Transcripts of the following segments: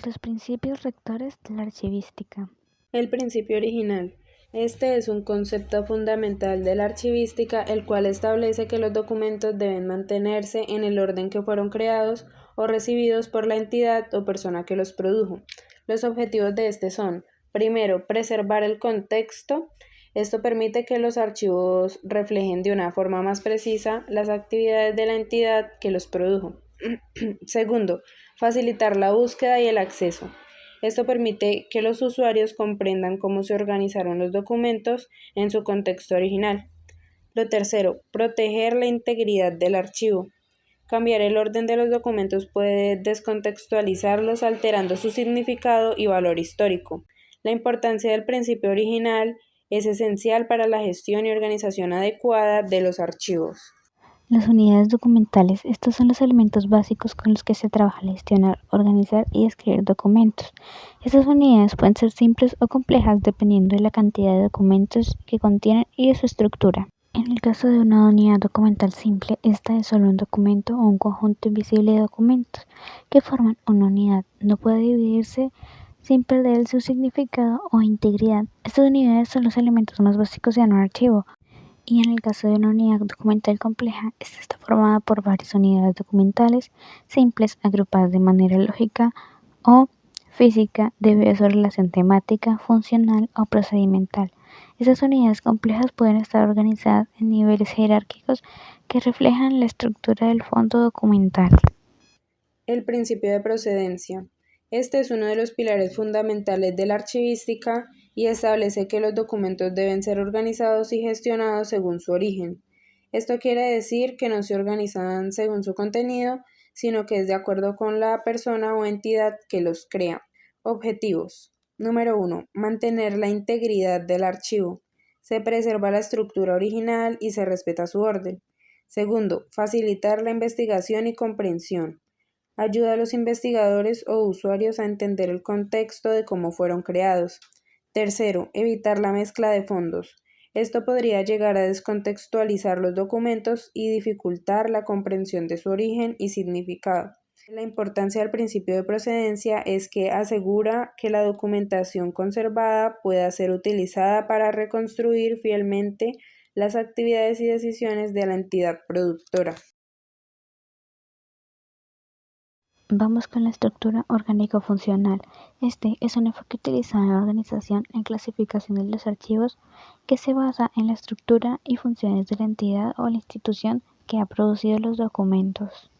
Los principios rectores de la archivística. El principio original. Este es un concepto fundamental de la archivística, el cual establece que los documentos deben mantenerse en el orden que fueron creados o recibidos por la entidad o persona que los produjo. Los objetivos de este son: primero, preservar el contexto. Esto permite que los archivos reflejen de una forma más precisa las actividades de la entidad que los produjo. Segundo, facilitar la búsqueda y el acceso. Esto permite que los usuarios comprendan cómo se organizaron los documentos en su contexto original. Lo tercero, proteger la integridad del archivo. Cambiar el orden de los documentos puede descontextualizarlos, alterando su significado y valor histórico. La importancia del principio original es esencial para la gestión y organización adecuada de los archivos. Las unidades documentales. Estos son los elementos básicos con los que se trabaja al gestionar, organizar y escribir documentos. Estas unidades pueden ser simples o complejas dependiendo de la cantidad de documentos que contienen y de su estructura. En el caso de una unidad documental simple, esta es solo un documento o un conjunto invisible de documentos que forman una unidad. No puede dividirse sin perder su significado o integridad. Estas unidades son los elementos más básicos de un archivo. Y en el caso de una unidad documental compleja, esta está formada por varias unidades documentales simples agrupadas de manera lógica o física debido a su relación temática, funcional o procedimental. Estas unidades complejas pueden estar organizadas en niveles jerárquicos que reflejan la estructura del fondo documental. El principio de procedencia. Este es uno de los pilares fundamentales de la archivística y establece que los documentos deben ser organizados y gestionados según su origen. Esto quiere decir que no se organizan según su contenido, sino que es de acuerdo con la persona o entidad que los crea. Objetivos. Número 1. Mantener la integridad del archivo. Se preserva la estructura original y se respeta su orden. Segundo, facilitar la investigación y comprensión. Ayuda a los investigadores o usuarios a entender el contexto de cómo fueron creados. Tercero, evitar la mezcla de fondos. Esto podría llegar a descontextualizar los documentos y dificultar la comprensión de su origen y significado. La importancia del principio de procedencia es que asegura que la documentación conservada pueda ser utilizada para reconstruir fielmente las actividades y decisiones de la entidad productora. Vamos con la estructura orgánico-funcional. Este es un enfoque utilizado en la organización en clasificación de los archivos que se basa en la estructura y funciones de la entidad o la institución que ha producido los documentos.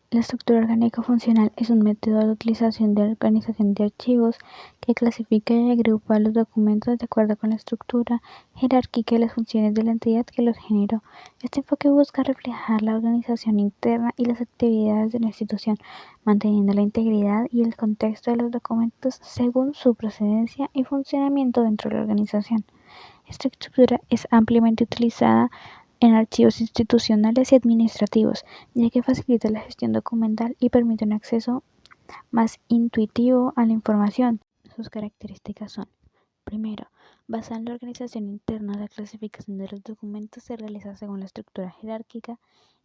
La estructura orgánico-funcional es un método de utilización de organización de archivos que clasifica y agrupa los documentos de acuerdo con la estructura jerárquica y las funciones de la entidad que los generó. Este enfoque busca reflejar la organización interna y las actividades de la institución, manteniendo la integridad y el contexto de los documentos según su procedencia y funcionamiento dentro de la organización. Esta estructura es ampliamente utilizada en archivos institucionales y administrativos, ya que facilita la gestión documental y permite un acceso más intuitivo a la información. Sus características son: primero, basada en la organización interna, la clasificación de los documentos se realiza según la estructura jerárquica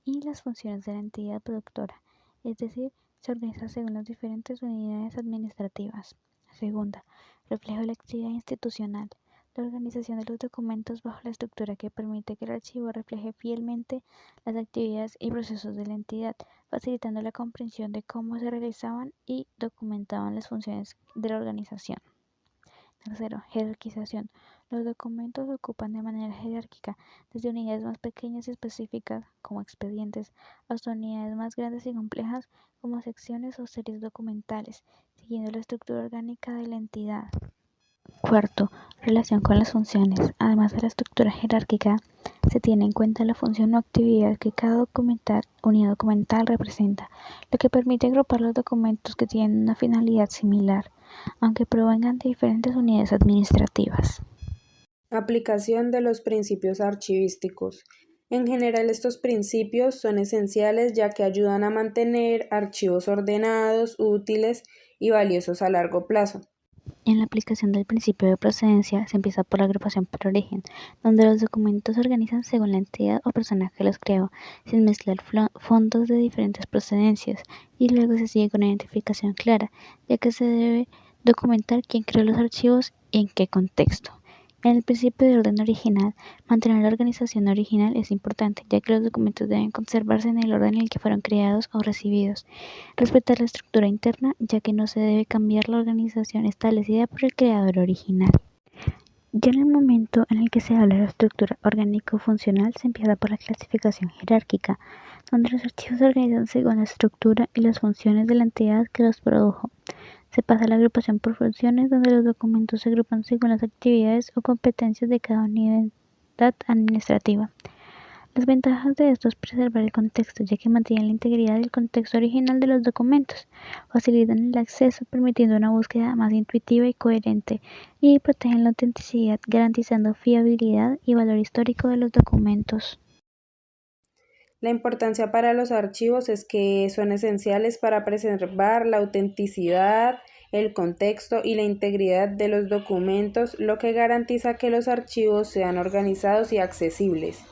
y las funciones de la entidad productora, es decir, se organiza según las diferentes unidades administrativas. Segunda, reflejo de la actividad institucional. La organización de los documentos bajo la estructura que permite que el archivo refleje fielmente las actividades y procesos de la entidad, facilitando la comprensión de cómo se realizaban y documentaban las funciones de la organización. Tercero, jerarquización. Los documentos se ocupan de manera jerárquica, desde unidades más pequeñas y específicas, como expedientes, hasta unidades más grandes y complejas, como secciones o series documentales, siguiendo la estructura orgánica de la entidad. Cuarto, relación con las funciones. Además de la estructura jerárquica, se tiene en cuenta la función o actividad que cada unidad documental representa, lo que permite agrupar los documentos que tienen una finalidad similar, aunque provengan de diferentes unidades administrativas. Aplicación de los principios archivísticos. En general, estos principios son esenciales ya que ayudan a mantener archivos ordenados, útiles y valiosos a largo plazo. En la aplicación del principio de procedencia se empieza por la agrupación por origen, donde los documentos se organizan según la entidad o persona que los creó, sin mezclar fondos de diferentes procedencias, y luego se sigue con una identificación clara, ya que se debe documentar quién creó los archivos y en qué contexto. En el principio de orden original, mantener la organización original es importante, ya que los documentos deben conservarse en el orden en el que fueron creados o recibidos. Respetar la estructura interna, ya que no se debe cambiar la organización establecida por el creador original. Ya en el momento en el que se habla de la estructura orgánico-funcional, se empieza por la clasificación jerárquica, donde los archivos se organizan según la estructura y las funciones de la entidad que los produjo. Se pasa a la agrupación por funciones, donde los documentos se agrupan según las actividades o competencias de cada unidad administrativa. Las ventajas de esto es preservar el contexto, ya que mantienen la integridad del contexto original de los documentos, facilitan el acceso, permitiendo una búsqueda más intuitiva y coherente, y protegen la autenticidad, garantizando fiabilidad y valor histórico de los documentos. La importancia para los archivos es que son esenciales para preservar la autenticidad, el contexto y la integridad de los documentos, lo que garantiza que los archivos sean organizados y accesibles.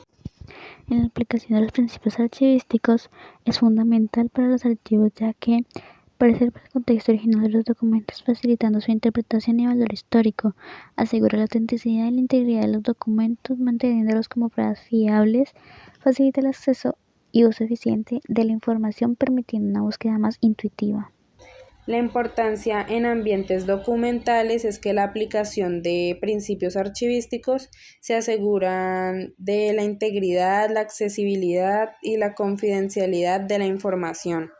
En la aplicación de los principios archivísticos es fundamental para los archivos, ya que preserva el contexto original de los documentos, facilitando su interpretación y valor histórico, asegura la autenticidad y la integridad de los documentos, manteniéndolos como pruebas fiables, facilita el acceso y uso eficiente de la información, permitiendo una búsqueda más intuitiva. La importancia en ambientes documentales es que la aplicación de principios archivísticos se aseguran de la integridad, la accesibilidad y la confidencialidad de la información.